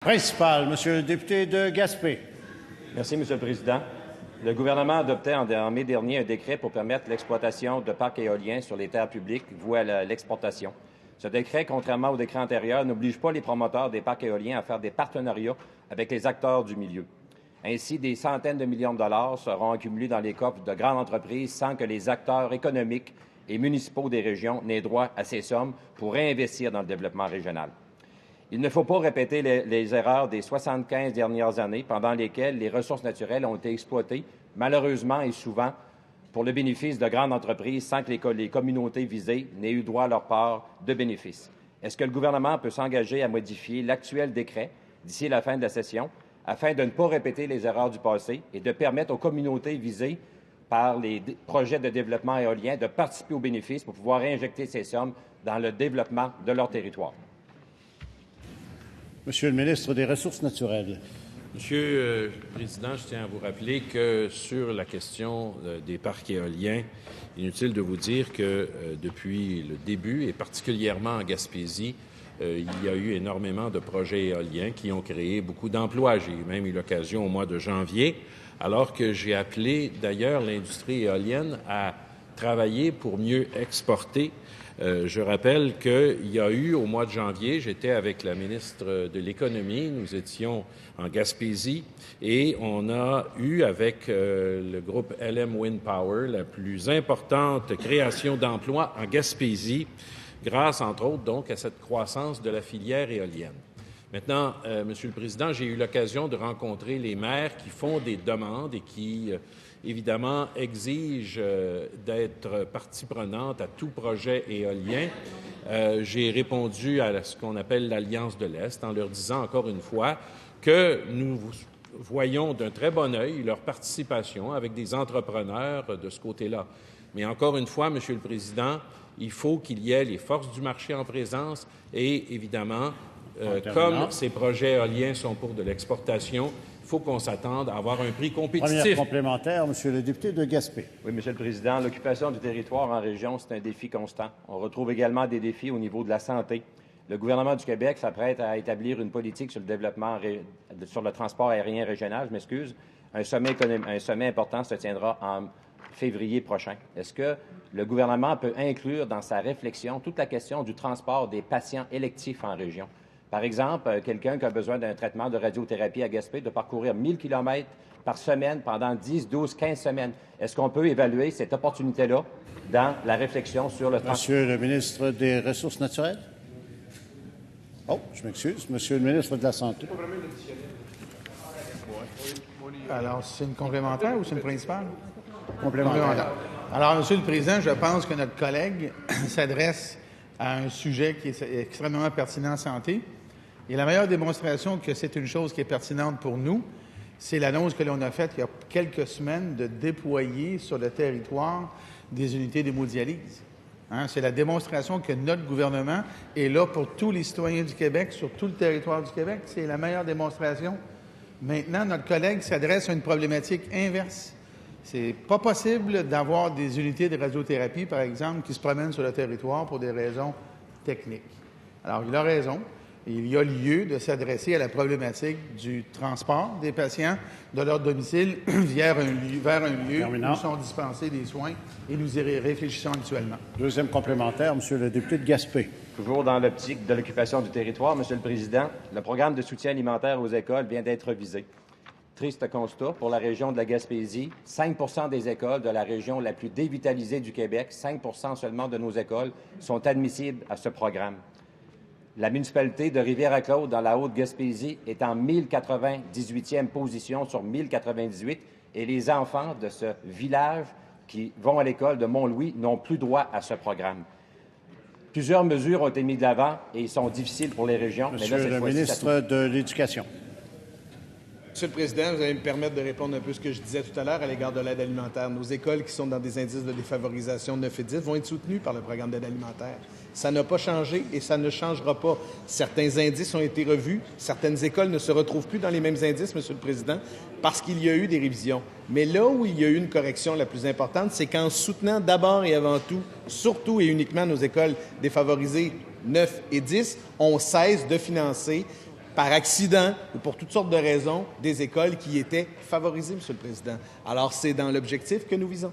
Principal, Monsieur le député de Gaspé. Merci, Monsieur le Président. Le gouvernement adoptait en mai dernier un décret pour permettre l'exploitation de parcs éoliens sur les terres publiques vouées à l'exportation. Ce décret, contrairement au décret antérieur, n'oblige pas les promoteurs des parcs éoliens à faire des partenariats avec les acteurs du milieu. Ainsi, des centaines de millions de dollars seront accumulés dans les coffres de grandes entreprises sans que les acteurs économiques et municipaux des régions n'aient droit à ces sommes pour réinvestir dans le développement régional. Il ne faut pas répéter les erreurs des 75 dernières années pendant lesquelles les ressources naturelles ont été exploitées, malheureusement et souvent, pour le bénéfice de grandes entreprises sans que les communautés visées n'aient eu droit à leur part de bénéfices. Est-ce que le gouvernement peut s'engager à modifier l'actuel décret d'ici la fin de la session afin de ne pas répéter les erreurs du passé et de permettre aux communautés visées par les projets de développement éolien de participer aux bénéfices pour pouvoir réinjecter ces sommes dans le développement de leur territoire? Monsieur le ministre des Ressources naturelles. Monsieur le Président, je tiens à vous rappeler que sur la question des parcs éoliens, inutile de vous dire que depuis le début, et particulièrement en Gaspésie, il y a eu énormément de projets éoliens qui ont créé beaucoup d'emplois. J'ai même eu l'occasion au mois de janvier, alors que j'ai appelé d'ailleurs l'industrie éolienne à travailler pour mieux exporter. Je rappelle qu'il y a eu, au mois de janvier, j'étais avec la ministre de l'Économie, nous étions en Gaspésie, et on a eu avec le groupe LM Wind Power la plus importante création d'emplois en Gaspésie, grâce, entre autres, donc, à cette croissance de la filière éolienne. Maintenant, Monsieur le Président, j'ai eu l'occasion de rencontrer les maires qui font des demandes et qui évidemment, exige d'être partie prenante à tout projet éolien. J'ai répondu à ce qu'on appelle l'Alliance de l'Est en leur disant encore une fois que nous voyons d'un très bon œil leur participation avec des entrepreneurs de ce côté-là. Mais encore une fois, Monsieur le Président, il faut qu'il y ait les forces du marché en présence et évidemment, comme ces projets éoliens sont pour de l'exportation, il faut qu'on s'attende à avoir un prix compétitif. Première complémentaire, Monsieur le député de Gaspé. Oui, Monsieur le Président, l'occupation du territoire en région, c'est un défi constant. On retrouve également des défis au niveau de la santé. Le gouvernement du Québec s'apprête à établir une politique sur le développement, sur le transport aérien régional, je m'excuse. Un sommet important se tiendra en février prochain. Est-ce que le gouvernement peut inclure dans sa réflexion toute la question du transport des patients électifs en région? Par exemple, quelqu'un qui a besoin d'un traitement de radiothérapie à Gaspé doit parcourir 1000 km par semaine pendant 10, 12, 15 semaines. Est-ce qu'on peut évaluer cette opportunité-là dans la réflexion sur le transport? Monsieur le ministre des Ressources naturelles. Oh, je m'excuse. Monsieur le ministre de la Santé. Alors, c'est une complémentaire ou c'est une principale? Complémentaire. Alors, Monsieur le Président, je pense que notre collègue s'adresse à un sujet qui est extrêmement pertinent en santé. Et la meilleure démonstration que c'est une chose qui est pertinente pour nous, c'est l'annonce que l'on a faite il y a quelques semaines de déployer sur le territoire des unités d'hémodialyse. C'est la démonstration que notre gouvernement est là pour tous les citoyens du Québec, sur tout le territoire du Québec. C'est la meilleure démonstration. Maintenant, notre collègue s'adresse à une problématique inverse. C'est pas possible d'avoir des unités de radiothérapie, par exemple, qui se promènent sur le territoire pour des raisons techniques. Alors, il a raison. Il y a lieu de s'adresser à la problématique du transport des patients de leur domicile vers un lieu où sont dispensés des soins et nous y réfléchissons actuellement. Deuxième complémentaire, Monsieur le député de Gaspé. Toujours dans l'optique de l'occupation du territoire, Monsieur le Président, le programme de soutien alimentaire aux écoles vient d'être révisé. Triste constat pour la région de la Gaspésie, 5 des écoles de la région la plus dévitalisée du Québec, 5 seulement de nos écoles sont admissibles à ce programme. La municipalité de Rivière-à-Claude, dans la Haute-Gaspésie, est en 1098e position sur 1098 et les enfants de ce village qui vont à l'école de Mont-Louis n'ont plus droit à ce programme. Plusieurs mesures ont été mises de l'avant et sont difficiles pour les régions. Monsieur le ministre de l'Éducation. Monsieur le Président, vous allez me permettre de répondre un peu à ce que je disais tout à l'heure à l'égard de l'aide alimentaire. Nos écoles qui sont dans des indices de défavorisation 9 et 10 vont être soutenues par le programme d'aide alimentaire. Ça n'a pas changé et ça ne changera pas. Certains indices ont été revus. Certaines écoles ne se retrouvent plus dans les mêmes indices, Monsieur le Président, parce qu'il y a eu des révisions. Mais là où il y a eu une correction la plus importante, c'est qu'en soutenant d'abord et avant tout, surtout et uniquement nos écoles défavorisées 9 et 10, on cesse de financer par accident ou pour toutes sortes de raisons, des écoles qui étaient favorisées, M. le Président. Alors, c'est dans l'objectif que nous visons.